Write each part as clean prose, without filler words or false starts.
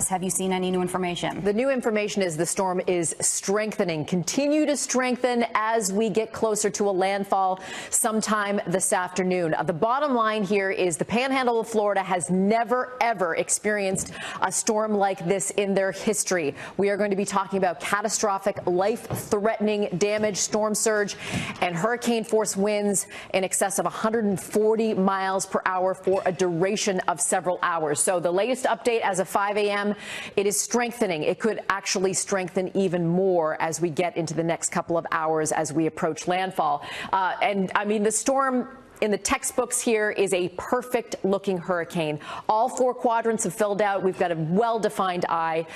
Chris, have you seen any new information? The new information is the storm is strengthening, continue to strengthen as we get closer to a landfall sometime this afternoon. The bottom line here is the Panhandle of Florida has never, ever experienced a storm like this in their history. We are going to be talking about catastrophic, life-threatening damage, storm surge, and hurricane-force winds in excess of 140 miles per hour for a duration of several hours. So the latest update as of 5 a.m., it is strengthening. It could actually strengthen even more as we get into the next couple of hours as we approach landfall. And I mean, the storm in the textbooks here is a perfect looking hurricane. All four quadrants have filled out. We've got a well-defined eye.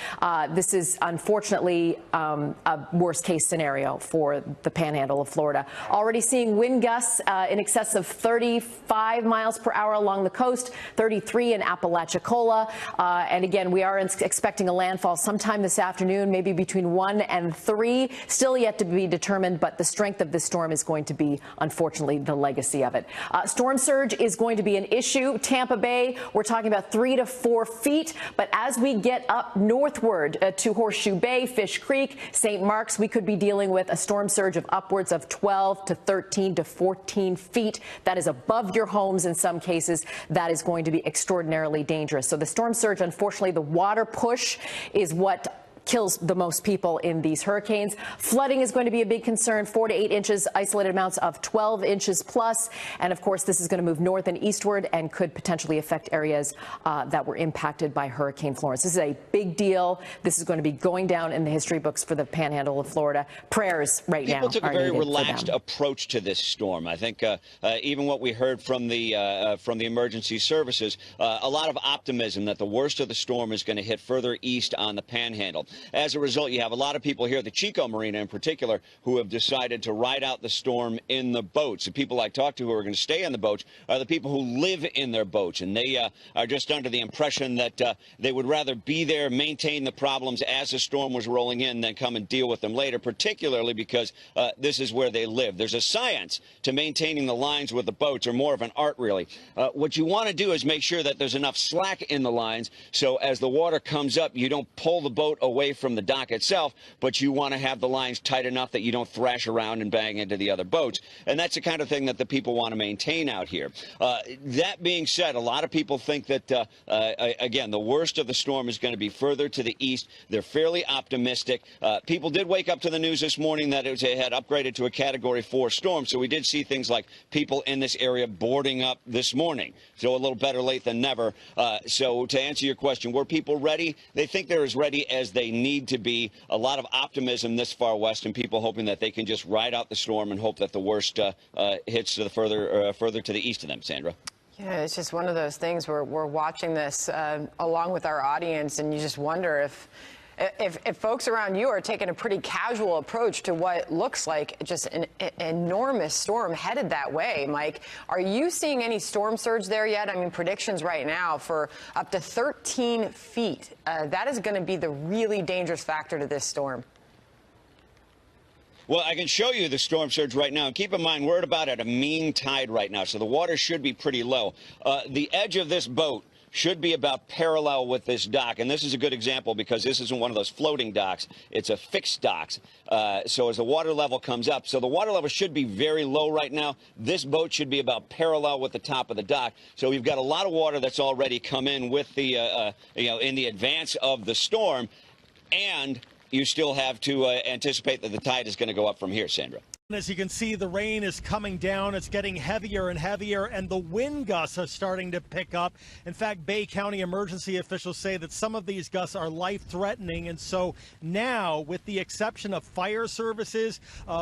This is unfortunately a worst case scenario for the Panhandle of Florida. Already seeing wind gusts in excess of 35 miles per hour along the coast, 33 in Apalachicola. And again, we are expecting a landfall sometime this afternoon, maybe between 1 and 3. Still yet to be determined, but the strength of this storm is going to be, unfortunately, the legacy of it. Storm surge is going to be an issue. Tampa Bay, we're talking about 3 to 4 feet. But as we get up northward to Horseshoe Bay, Fish Creek, St. Mark's, we could be dealing with a storm surge of upwards of 12 to 13 to 14 feet. That is above your homes in some cases. That is going to be extraordinarily dangerous. So the storm surge, unfortunately, the water push is what kills the most people in these hurricanes. Flooding is going to be a big concern, 4 to 8 inches, isolated amounts of 12 inches plus. And of course, this is going to move north and eastward and could potentially affect areas that were impacted by Hurricane Florence. This is a big deal. This is going to be going down in the history books for the Panhandle of Florida. Prayers right now. People took a very relaxed approach to this storm. I think even what we heard from the emergency services, a lot of optimism that the worst of the storm is going to hit further east on the Panhandle. As a result, you have a lot of people here, the Chico Marina in particular, who have decided to ride out the storm in the boats. The people I talked to who are going to stay on the boats are the people who live in their boats, and they are just under the impression that they would rather be there, maintain the problems as the storm was rolling in, than come and deal with them later, particularly because this is where they live. There's a science to maintaining the lines with the boats, or more of an art, really. What you want to do is make sure that there's enough slack in the lines, so as the water comes up, you don't pull the boat away from the dock itself, but you want to have the lines tight enough that you don't thrash around and bang into the other boats. And that's the kind of thing that the people want to maintain out here. That being said, a lot of people think that, again, the worst of the storm is going to be further to the east. They're fairly optimistic. People did wake up to the news this morning that it had upgraded to a Category 4 storm, so we did see things like people in this area boarding up this morning. So a little better late than never. So to answer your question, were people ready? They think they're as ready as they need to be. A lot of optimism this far west, and people hoping that they can just ride out the storm and hope that the worst hits to the further to the east of them. Sandra. Yeah, it's just one of those things where we're watching this along with our audience, and you just wonder if folks around you are taking a pretty casual approach to what looks like just an enormous storm headed that way. Mike, are you seeing any storm surge there yet? I mean, predictions right now for up to 13 feet. That is going to be the really dangerous factor to this storm. Well, I can show you the storm surge right now. And keep in mind, we're at a mean tide right now, so the water should be pretty low. The edge of this boat should be about parallel with this dock. And this is a good example because this isn't one of those floating docks. It's a fixed dock. So as the water level comes up, so the water level should be very low right now. This boat should be about parallel with the top of the dock. So we've got a lot of water that's already come in with the, in the advance of the storm. And you still have to anticipate that the tide is going to go up from here, Sandra. As you can see, the rain is coming down. It's getting heavier and heavier, and the wind gusts are starting to pick up. In fact, Bay County emergency officials say that some of these gusts are life-threatening. And so now, with the exception of fire services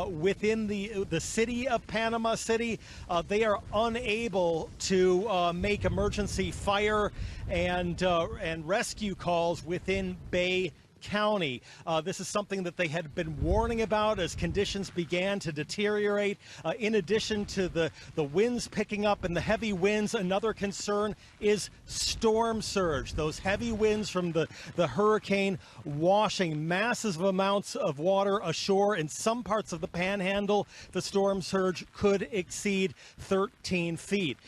within the city of Panama City, they are unable to make emergency fire and rescue calls within Bay County. This is something that they had been warning about as conditions began to deteriorate. In addition to the winds picking up and the heavy winds, another concern is storm surge. Those heavy winds from the hurricane washing massive amounts of water ashore. In some parts of the Panhandle, the storm surge could exceed 13 feet.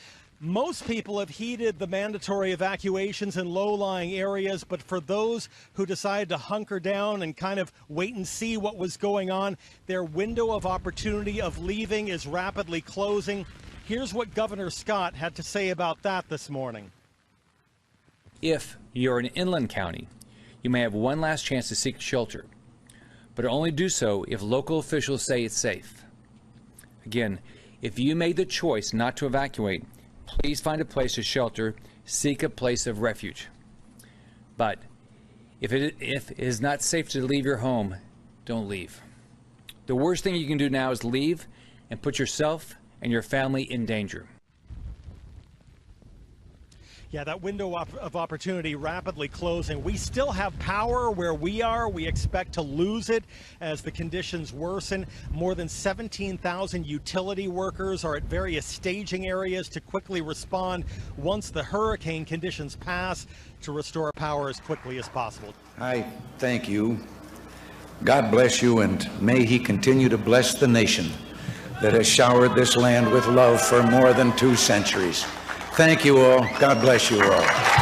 Most people have heeded the mandatory evacuations in low-lying areas, but for those who decided to hunker down and kind of wait and see what was going on, their window of opportunity of leaving is rapidly closing. Here's what Governor Scott had to say about that this morning. If you're an inland county, you may have one last chance to seek shelter, but only do so if local officials say it's safe. Again, if you made the choice not to evacuate, please find a place to shelter, seek a place of refuge. But if it is not safe to leave your home, don't leave. The worst thing you can do now is leave and put yourself and your family in danger. Yeah, that window of opportunity rapidly closing. We still have power where we are. We expect to lose it as the conditions worsen. More than 17,000 utility workers are at various staging areas to quickly respond once the hurricane conditions pass to restore power as quickly as possible. I thank you. God bless you, and may He continue to bless the nation that has showered this land with love for more than 2 centuries. Thank you all. God bless you all.